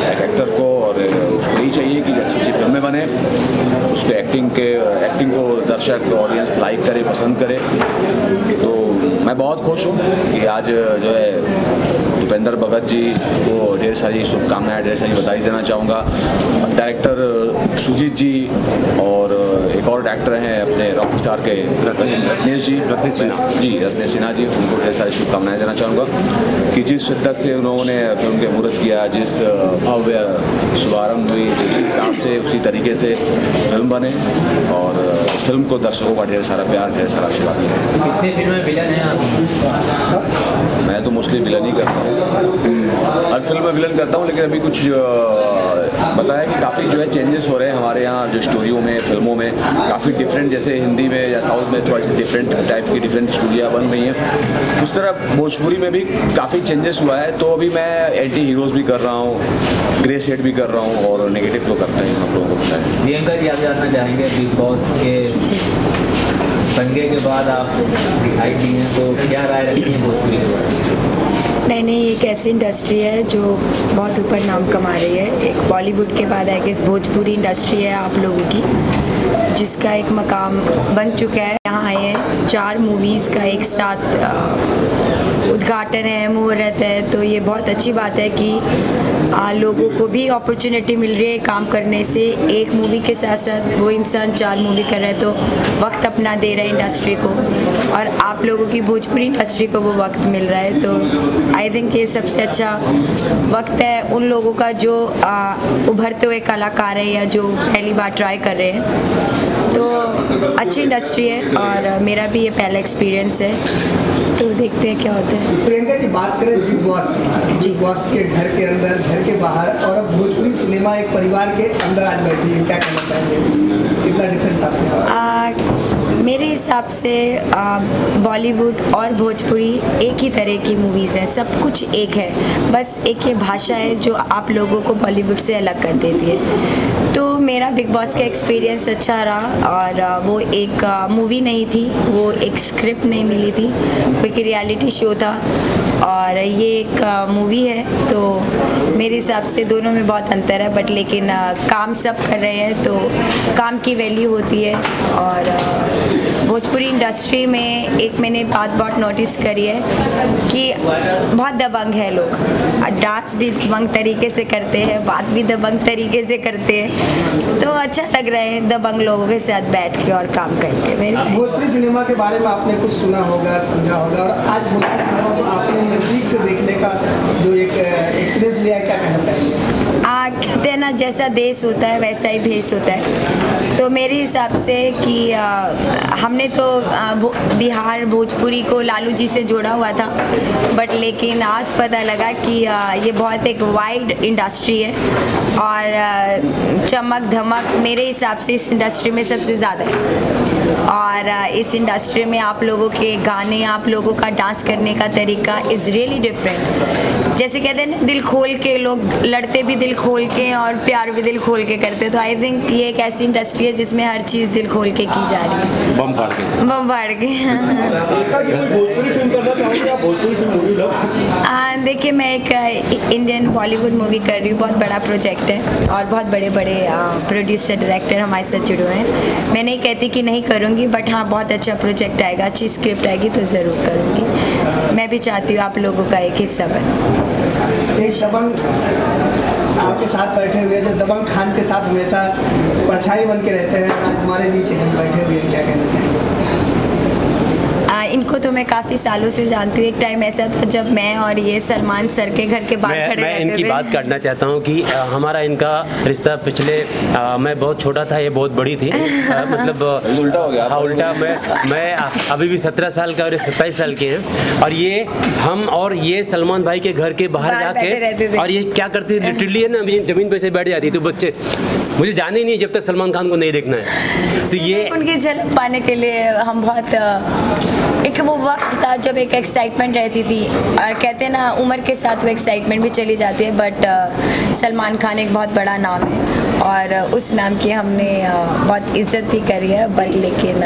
Speaker 20: एक एक्टर को और यही चाहिए कि अच्छी फिल्में बने, उसके एक्टिंग को दर्शक, ऑडियंस लाइक करे, पसंद करे। तो मैं बहुत खुश हूँ कि आज जो है भूपेंद्र भगत जी को ढेर सारी शुभकामनाएं, ढेर सारी बधाई देना चाहूँगा। डायरेक्टर सुजीत जी और एक और डायरेक्टर हैं अपने रॉक स्टार के रत्नेश सिन्हा जी, उनको ढेर सारी शुभकामनाएं देना चाहूँगा कि जिस शिद्दत से उन्होंने फिल्म के मुहूर्त किया, जिस भव्य शुभारंभ हुई, जिस हिसाब से उसी तरीके से फिल्म बने, और इस फिल्म को दर्शकों का ढेर सारा प्यार, ढेर सारा आशीर्वाद मिले।
Speaker 19: कितने फिल्म में विलन हैं आप?
Speaker 20: मैं तो मोस्टली विलन ही करता हूँ, हर फिल्म में विलन करता हूँ, लेकिन अभी कुछ बताया कि काफ़ी जो है चेंजेस हो रहे हैं हमारे यहाँ जो स्टोरियों में, फिल्मों में काफ़ी डिफरेंट, जैसे हिंदी में या साउथ में थोड़ा सी डिफरेंट टाइप की डिफरेंट स्टोरियाँ बन रही हैं, उस तरह भोजपुरी में भी काफ़ी चेंजेस हुआ है। तो अभी मैं एंटी हीरोज़ भी कर रहा हूँ, ग्रे शेड भी कर रहा हूँ, और नेगेटिव तो करता ही हम लोगों को पता है।
Speaker 19: प्रियंका जी, आप जानना चाहेंगे बिग बॉस के दंगे के बाद आप दिखाई दी हैं, तो क्या राय रखती हैं भोजपुरी के बारे में?
Speaker 9: नहीं, एक ऐसी इंडस्ट्री है जो बहुत ऊपर नाम कमा रही है। एक बॉलीवुड के बाद आई गेस भोजपुरी इंडस्ट्री है आप लोगों की, जिसका एक मकाम बन चुका है। यहाँ आए हैं 4 मूवीज़ का एक साथ उद्घाटन है, मुहूर्त है, तो ये बहुत अच्छी बात है कि लोगों को भी अपॉर्चुनिटी मिल रही है काम करने से। एक मूवी के साथ साथ वो इंसान 4 मूवी कर रहा है, तो वक्त अपना दे रहा है इंडस्ट्री को, और आप लोगों की भोजपुरी इंडस्ट्री को वो वक्त मिल रहा है। तो आई थिंक ये सबसे अच्छा वक्त है उन लोगों का जो उभरते हुए कलाकार है या जो पहली बार ट्राई कर रहे हैं। तो अच्छी इंडस्ट्री है, और मेरा भी ये पहला एक्सपीरियंस है, तो देखते हैं क्या होता है।
Speaker 17: प्रियंका जी, बात करें बिग बॉस की, बिग बॉस के घर के अंदर, घर के बाहर, और अब भोजपुरी सिनेमा एक परिवार के अंदर आज बैठी है, क्या कहना चाहेंगे, कितना डिफरेंट था?
Speaker 9: मेरे हिसाब से बॉलीवुड और भोजपुरी एक ही तरह की मूवीज़ हैं, सब कुछ एक है, बस एक ये भाषा है जो आप लोगों को बॉलीवुड से अलग कर देती है। तो मेरा बिग बॉस का एक्सपीरियंस अच्छा रहा, और वो एक मूवी नहीं थी, वो एक स्क्रिप्ट नहीं मिली थी, वो एक रियलिटी शो था। और ये एक मूवी है, तो मेरे हिसाब से दोनों में बहुत अंतर है, बट लेकिन काम सब कर रहे हैं तो काम की वैल्यू होती है। और भोजपुरी इंडस्ट्री में एक मैंने बात बहुत नोटिस करी है कि बहुत दबंग है लोग, डांस भी दबंग तरीके से करते हैं, बात भी दबंग तरीके से करते हैं, तो अच्छा लग रहा है दबंग लोगों के साथ बैठ के और काम करके।
Speaker 17: भोजपुरी सिनेमा के बारे में आपने कुछ सुना होगा, समझा होगा, और आज भोजपुरी सिनेमा को आपने नज़दीक से देखने का जो एक एक्सपीरियंस लिया है, क्या कहना चाहिए?
Speaker 9: कहते हैं ना, जैसा देश होता है वैसा ही भेष होता है, तो मेरे हिसाब से कि हमने तो बिहार भोजपुरी को लालू जी से जोड़ा हुआ था, बट लेकिन आज पता लगा कि ये बहुत एक वाइड इंडस्ट्री है और चमक धमक मेरे हिसाब से इस इंडस्ट्री में सबसे ज़्यादा है। और इस इंडस्ट्री में आप लोगों के गाने, आप लोगों का डांस करने का तरीका इज़ रियली डिफरेंट। जैसे कहते हैं ना, दिल खोल के लोग लड़ते भी दिल खोल के और प्यार भी दिल खोल के करते, तो आई थिंक ये एक ऐसी इंडस्ट्री है जिसमें हर चीज़ दिल खोल के की जा रही है। बम फाड़ के
Speaker 16: भोजपुरी फिल्म करना चाहूँगी आप? भोजपुरी फिल्म मूवी
Speaker 9: देखिए, मैं एक इंडियन बॉलीवुड मूवी कर रही हूँ, बहुत बड़ा प्रोजेक्ट है और बहुत बड़े बड़े प्रोड्यूसर डायरेक्टर हमारे साथ जुड़े हुए हैं। मैं नहीं कहती कि नहीं करूँगी, बट हाँ, बहुत अच्छा प्रोजेक्ट आएगा, अच्छी स्क्रिप्ट आएगी तो ज़रूर करूँगी। मैं भी चाहती हूँ आप लोगों का एक हिस्सा बने।
Speaker 17: एक दबंग आपके साथ बैठे हुए, जो दबंग खान के साथ हमेशा परछाई बन के रहते हैं, आज हमारे बीच हम बैठे हुए, क्या कहना चाहिए?
Speaker 9: इनको तो मैं काफ़ी सालों से जानती हूँ। एक टाइम ऐसा था जब मैं और ये सलमान सर के घर के बाहर खड़े रहते थे।
Speaker 7: मैं इनकी बात करना चाहता हूँ कि हमारा इनका रिश्ता पिछले मैं बहुत छोटा था, ये बहुत बड़ी थी, मतलब
Speaker 20: उल्टा हो गया।
Speaker 7: हाँ, उल्टा। मैं अभी भी 17 साल का और ये 27 साल के हैं, और ये हम और ये सलमान भाई के घर के बाहर जाके, और ये क्या करती है, लिटरली है ना, अभी ज़मीन पे से बैठ जाती, तो बच्चे मुझे जाने ही नहीं जब तक सलमान खान को नहीं देखना है। तो ये
Speaker 9: उनकी झलक पाने के लिए हम बहुत, एक वो वक्त था जब एक एक्साइटमेंट रहती थी, और कहते हैं ना, उम्र के साथ वो एक्साइटमेंट भी चली जाती है, बट सलमान खान एक बहुत बड़ा नाम है और उस नाम की हमने बहुत इज्जत भी करी है, बट लेकिन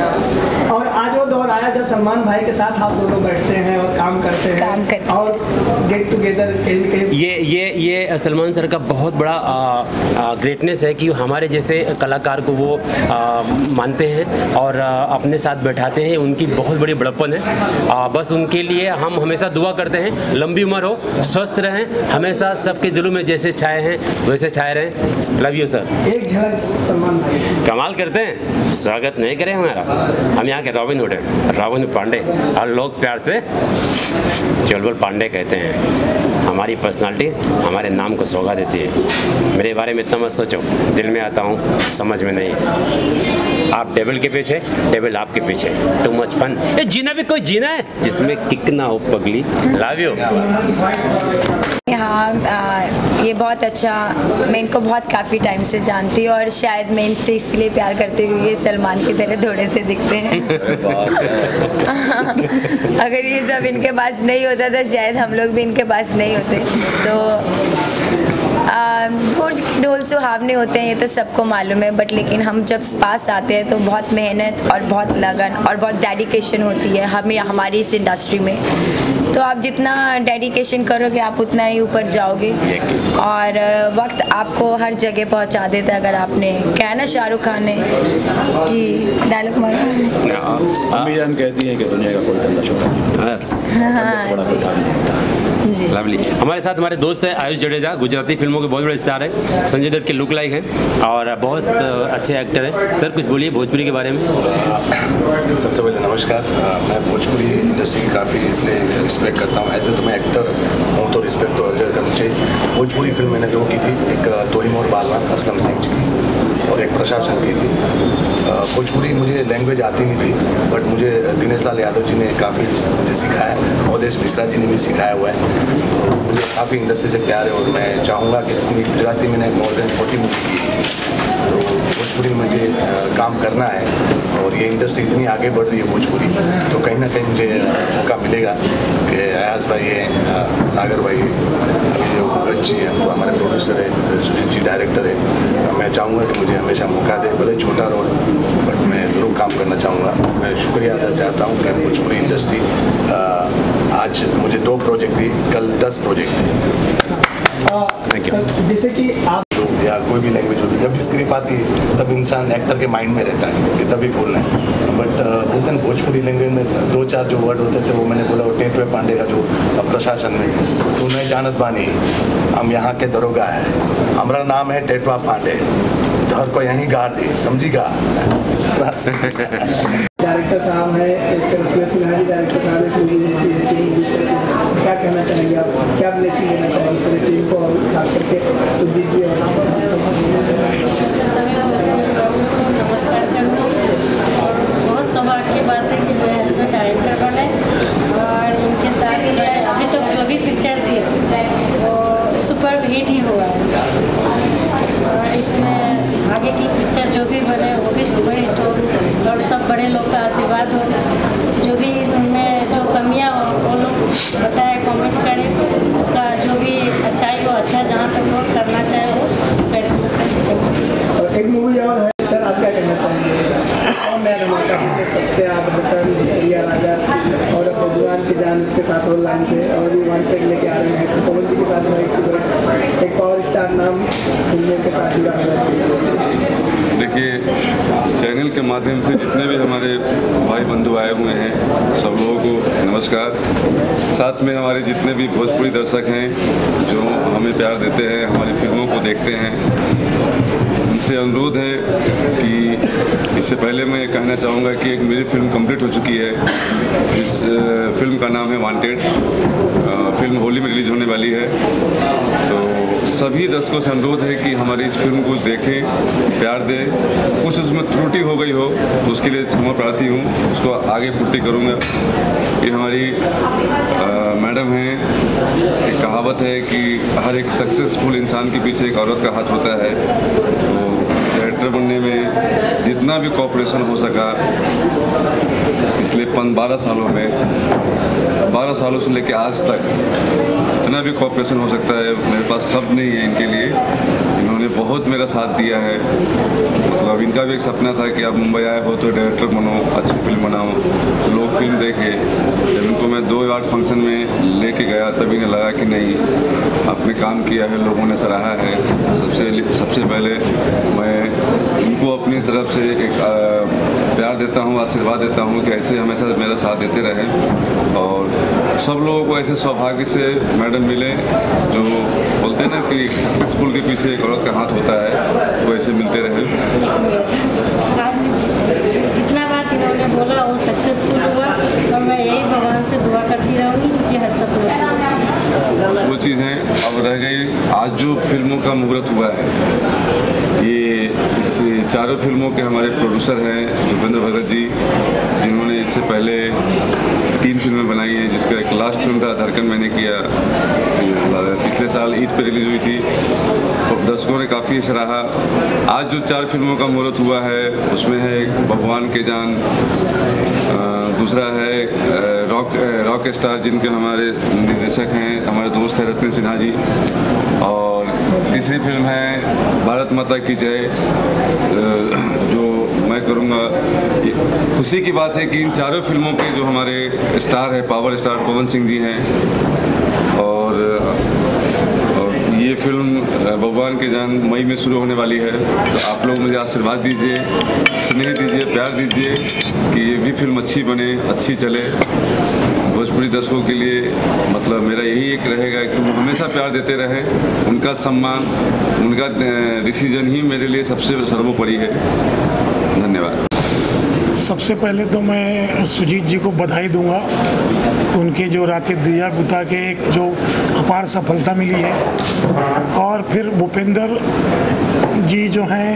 Speaker 17: और आज वो दौर आया जब सलमान भाई के साथ आप दोनों बैठते हैं और काम करते हैं और गेट टुगेदर
Speaker 7: ये सलमान सर का बहुत बड़ा ग्रेटनेस है कि हमारे जैसे कलाकार को वो मानते हैं और अपने साथ बैठाते हैं। उनकी बहुत बड़ी बड़प्पन है। बस उनके लिए हम हमेशा दुआ करते हैं, लंबी उम्र हो, स्वस्थ रहें, हमेशा सबके दिलों में जैसे छाए हैं वैसे छाए रहें। Love you sir.
Speaker 17: एक झलक सलमान भाई
Speaker 7: कमाल करते हैं, स्वागत नहीं करें हमारा। हम यहाँ के रॉबिन हुड हैं, रॉबिन पांडे, और लोग प्यार से चुलबुल पांडे कहते हैं। हमारी पर्सनालिटी हमारे नाम को सौगा देती है। मेरे बारे में इतना मत सोचो, दिल में आता हूँ, समझ में नहीं। आप टेबल के पीछे, टेबल आपके पीछे, टू मच फन। ये जीना भी कोई जीना है जिसमें किक ना हो पगली। Love you.
Speaker 9: हाँ, ये बहुत अच्छा, मैं इनको बहुत काफ़ी टाइम से जानती हूँ और शायद मैं इनसे इसलिए प्यार करती हूँ, ये सलमान की तरह थोड़े से दिखते हैं। अगर ये सब इनके पास नहीं होता तो शायद हम लोग भी इनके पास नहीं होते। तो भोज के ढोल सुहावने होते हैं, ये तो सबको मालूम है, बट लेकिन हम जब पास आते हैं तो बहुत मेहनत और बहुत लगन और बहुत डेडिकेशन होती है हमें, हमारी इस इंडस्ट्री में। तो आप जितना डेडिकेशन करोगे आप उतना ही ऊपर जाओगे, और वक्त आपको हर जगह पहुंचा देता है। अगर आपने कहना शाहरुख खान ने कि डायलॉग मारा,
Speaker 20: अम्मी जान कहती है कि दुनिया का कोई धंधा छोटा
Speaker 7: जी। लवली। हमारे साथ हमारे दोस्त हैं आयुष जडेजा, गुजराती फिल्मों के बहुत बड़े स्टार हैं, संजय दत्त के लुक लाइक हैं और बहुत अच्छे एक्टर हैं। सर कुछ बोलिए भोजपुरी के बारे में।
Speaker 11: सबसे पहले नमस्कार। मैं भोजपुरी इंडस्ट्री की काफ़ी इसलिए रिस्पेक्ट करता हूँ। ऐसे तो मैं एक्टर हूँ तो रिस्पेक्ट तो अर्जर करनी चाहिए। भोजपुरी फिल्म मैंने जो की थी, एक तोहिम और बालवान असलम सिंह जी की और एक प्रशासन की थी। भोजपुरी मुझे लैंग्वेज आती नहीं थी, बट मुझे दिनेश लाल यादव जी ने काफ़ी मुझे सिखाया, अवधेश मिश्रा जी ने भी सिखाया हुआ है। तो मुझे काफ़ी इंडस्ट्री से प्यार है और मैं चाहूँगा कि इसमें गुजराती मैंने मोर देन 40 मूवी की, तो भोजपुरी में मुझे काम करना है और ये इंडस्ट्री इतनी आगे बढ़ रही है भोजपुरी, तो कहीं ना कहीं मुझे मौका मिलेगा कि अयाज भाई है, सागर भाई अभी जो भगत जी हैं, तो हमारे प्रोड्यूसर है, सुजीत जी डायरेक्टर है। मैं चाहूँगा कि मुझे हमेशा मौका दे, भले छोटा रोल, बट मैं ज़रूर काम करना चाहूँगा। मैं शुक्रिया अदा चाहता हूँ कि भोजपुरी इंडस्ट्री आज मुझे 2 प्रोजेक्ट दी, कल 10 प्रोजेक्ट दी।
Speaker 17: जैसे कि आप
Speaker 11: या कोई भी लैंग्वेज होती है, जब भी स्क्रिप्ट आती है तब इंसान एक्टर के माइंड में रहता है कि तभी बोलना है। बट बोलते हैं भोजपुरी लैंग्वेज में 2-4 जो वर्ड होते थे वो मैंने बोला, वो टेटवे पांडे का जो प्रशासन में, तू नहीं जानत बानी हम यहाँ के दरोगा है, हमारा नाम है टेटवा पांडे, घर को यहीं गाड़ दी, समझीगा।
Speaker 17: डायरेक्टर साहब है, सिन्हा जी डायरेक्टर साहब क्या कहना चाहेंगे आप, क्या ब्लेसिंग देना चाहेंगे पूरी टीम को और खास करके सुजीत जी और
Speaker 21: बहुत सौभाग्य की बात है कि मैं इसमें डायरेक्टर बने और इनके साथ मैं अभी तक जो भी पिक्चर थी वो सुपर हिट ही हुआ है और इसमें आगे की पिक्चर जो भी बने वो भी सुपर हिट हो और सब बड़े लोग का आशीर्वाद हो। जो भी उनमें जो कमियां हो वो लोग बताए, कमेंट करें, उसका जो भी अच्छाई हो अच्छा, जहाँ तक वो करना चाहे वो।
Speaker 17: एक मूवी और है सर, आप क्या कहना चाहेंगे? और मैं धमाका सबसे आप प्रिया राजा और भगवान की जान इसके साथ ऑनलाइन से और भी वांटेड लेके आ रहे हैं, पवन जी के साथ एक पावर स्टार नाम फिल्मों के साथ जुड़ा है।
Speaker 3: देखिए, चैनल के माध्यम से जितने भी हमारे भाई बंधु आए हुए हैं सब लोगों को नमस्कार। साथ में हमारे जितने भी भोजपुरी दर्शक हैं जो हमें प्यार देते हैं, हमारी फिल्मों को देखते हैं, उनसे अनुरोध है कि इससे पहले मैं कहना चाहूँगा कि एक मेरी फिल्म कंप्लीट हो चुकी है। इस फिल्म का नाम है वांटेड। फिल्म होली में रिलीज होने वाली है, तो सभी दर्शकों से अनुरोध है कि हमारी इस फिल्म को देखें, प्यार दें। कुछ उसमें त्रुटि हो गई हो तो उसके लिए क्षमा प्रार्थी हूँ, उसको आगे पूर्ति करूँगा। ये हमारी मैडम हैं, एक कहावत है कि हर एक सक्सेसफुल इंसान के पीछे एक औरत का हाथ होता है। तो डायरेक्टर बनने में जितना भी कोऑपरेशन हो सका पिछले 12 सालों में, 12 सालों से लेकर आज तक जितना भी कोऑपरेशन हो सकता है मेरे पास शब्द नहीं है इनके लिए। इन्होंने बहुत मेरा साथ दिया है। मतलब इनका भी एक सपना था कि आप मुंबई आए हो तो डायरेक्टर बनो, अच्छी फिल्म बनाओ, तो लोग फिल्म देखे। जब इनको मैं 2 आर्ट फंक्शन में लेके गया तभी इन्हें लगा कि नहीं, आपने काम किया है, लोगों ने सराहा है। सबसे पहले मैं इनको अपनी तरफ से एक प्यार देता हूँ, आशीर्वाद देता हूँ कि ऐसे हमेशा मेरा साथ देते रहें और सब लोगों को ऐसे सौभाग्य से मैडम मिले जो बोलते हैं ना कि सक्सेसफुल के पीछे एक औरत का हाथ होता है, वो ऐसे मिलते रहे।
Speaker 21: जितना बात इन्होंने बोला वो सक्सेसफुल हुआ और मैं यही भगवान से दुआ करती रहूँगी कि हर सफल।
Speaker 3: वो चीज़ें अब रह गई। आज जो फिल्मों का मुहूर्त हुआ है, ये इस 4 फिल्मों के हमारे प्रोड्यूसर हैं भूपेंद्र भगत जी, जिन्होंने इससे पहले 3 फिल्में बनाई हैं, जिसका एक लास्ट फिल्म था धड़कन मैंने किया, पिछले साल ईद पे रिलीज हुई थी, तो दर्शकों ने काफ़ी सराहा। आज जो 4 फिल्मों का मुहूर्त हुआ है उसमें है भगवान के जान, दूसरा है रॉक स्टार जिनके हमारे निर्देशक हैं हमारे दोस्त हैं रत्न सिन्हा जी, और तीसरी फिल्म है भारत माता की जय, जो मैं करूँगा। खुशी की बात है कि इन 4 फिल्मों के जो हमारे स्टार है, पावर स्टार पवन सिंह जी हैं, और ये फिल्म भगवान के जान मई में शुरू होने वाली है। तो आप लोग मुझे आशीर्वाद दीजिए, स्नेह दीजिए, प्यार दीजिए कि ये भी फिल्म अच्छी बने, अच्छी चले। भोजपुरी दर्शकों के लिए मतलब मेरा यही एक रहेगा कि वो हमेशा प्यार देते रहें, उनका सम्मान, उनका डिसीजन ही मेरे लिए सबसे सर्वोपरि है। धन्यवाद।
Speaker 12: सबसे पहले तो मैं सुजीत जी को बधाई दूंगा, उनके जो रातें दिया बुता के एक जो अपार सफलता मिली है, और फिर भूपेंद्र जी जो हैं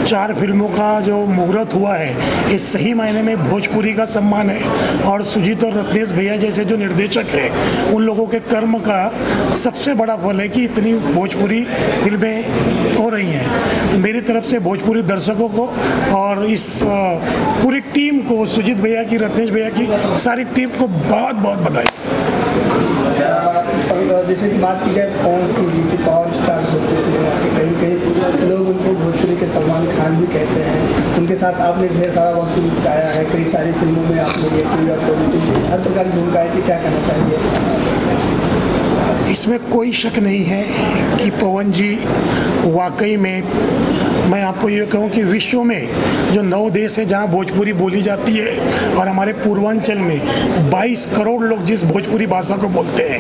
Speaker 12: 4 फिल्मों का जो मुहूर्त हुआ है, ये सही मायने में भोजपुरी का सम्मान है, और सुजीत और रत्नेश भैया जैसे जो निर्देशक हैं उन लोगों के कर्म का सबसे बड़ा फल है कि इतनी भोजपुरी फिल्में हो रही हैं। तो मेरी तरफ से भोजपुरी दर्शकों को और इस पूरी टीम को, सुजीत भैया की, रत्नेश भैया की, सारी टीम को बहुत बहुत बधाई।
Speaker 17: जैसे कि बात की जाए पवन सिंह जी की पावर स्टार होते सिनेमा के, कहीं कहीं लोग उनको भोजपुरी जिनके सलमान खान भी कहते हैं, उनके साथ आपने ढेर सारा वक्त बिताया है, कई सारी फिल्मों में आपने ये की, हर प्रकार की भूमिकाएं की, क्या कहना चाहिए?
Speaker 12: इसमें कोई शक नहीं है कि पवन जी वाकई में, मैं आपको ये कहूँ कि विश्व में जो 9 देश है जहाँ भोजपुरी बोली जाती है और हमारे पूर्वांचल में 22 करोड़ लोग जिस भोजपुरी भाषा को बोलते हैं,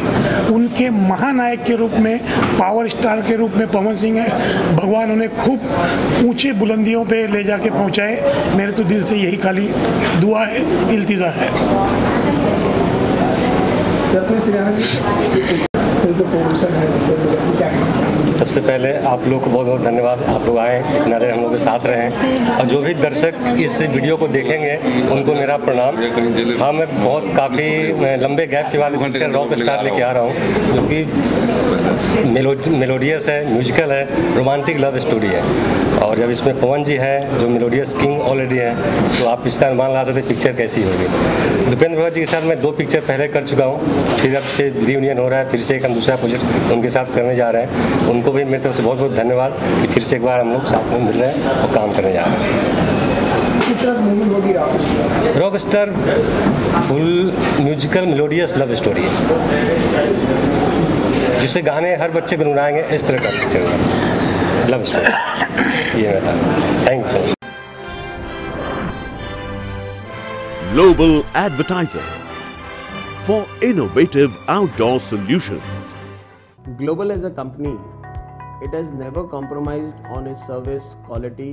Speaker 12: उनके महानायक के रूप में, पावर स्टार के रूप में पवन सिंह है। भगवान उन्हें खूब ऊंचे बुलंदियों पे ले जाके पहुँचाए। मेरे तो दिल से यही खाली दुआ है, इल्तिजा है।
Speaker 1: सबसे पहले आप लोग को बहुत बहुत धन्यवाद, आप लोग आए, किनारे हम लोग के साथ रहें, और जो भी दर्शक इस वीडियो को देखेंगे उनको मेरा प्रणाम। हाँ, मैं काफ़ी लंबे गैप के बाद पिक्चर रॉक स्टार लेके आ रहा हूँ, जो कि मेलोडियस है, म्यूजिकल है, रोमांटिक लव स्टोरी है। और जब इसमें पवन जी है जो मेलोडियस किंग ऑलरेडी है, तो आप इसका अनुमान ला सकते पिक्चर कैसी होगी। भूपेंद्र भगत जी के साथ मैं 2 पिक्चर पहले कर चुका हूँ, फिर अब से रियूनियन हो रहा है, फिर से एक हम दूसरा प्रोजेक्ट उनके साथ करने जा रहे हैं। उनको भी मेरी तरफ से बहुत बहुत धन्यवाद कि फिर से एक बार हम लोग साथ में मिल रहे हैं और काम करने जा रहे हैं।
Speaker 17: किस तरह से मूवी होगी
Speaker 1: rock star? Full musical melodious love story है, जिससे गाने हर बच्चे गुनगुनाएंगे, इस तरह का पिक्चर लव स्टोरी। ये मैं thank you.
Speaker 2: Global Advertiser for innovative outdoor solutions.
Speaker 22: Global as a company, it has never compromised on its service quality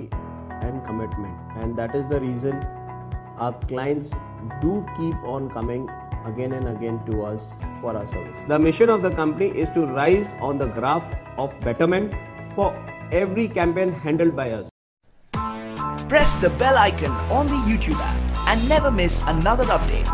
Speaker 22: and commitment, and that is the reason our clients do keep on coming again and again to us for our service. The mission of the company is to rise on the graph of betterment for every campaign handled by us.
Speaker 23: Press the bell icon on the YouTube app and never miss another update.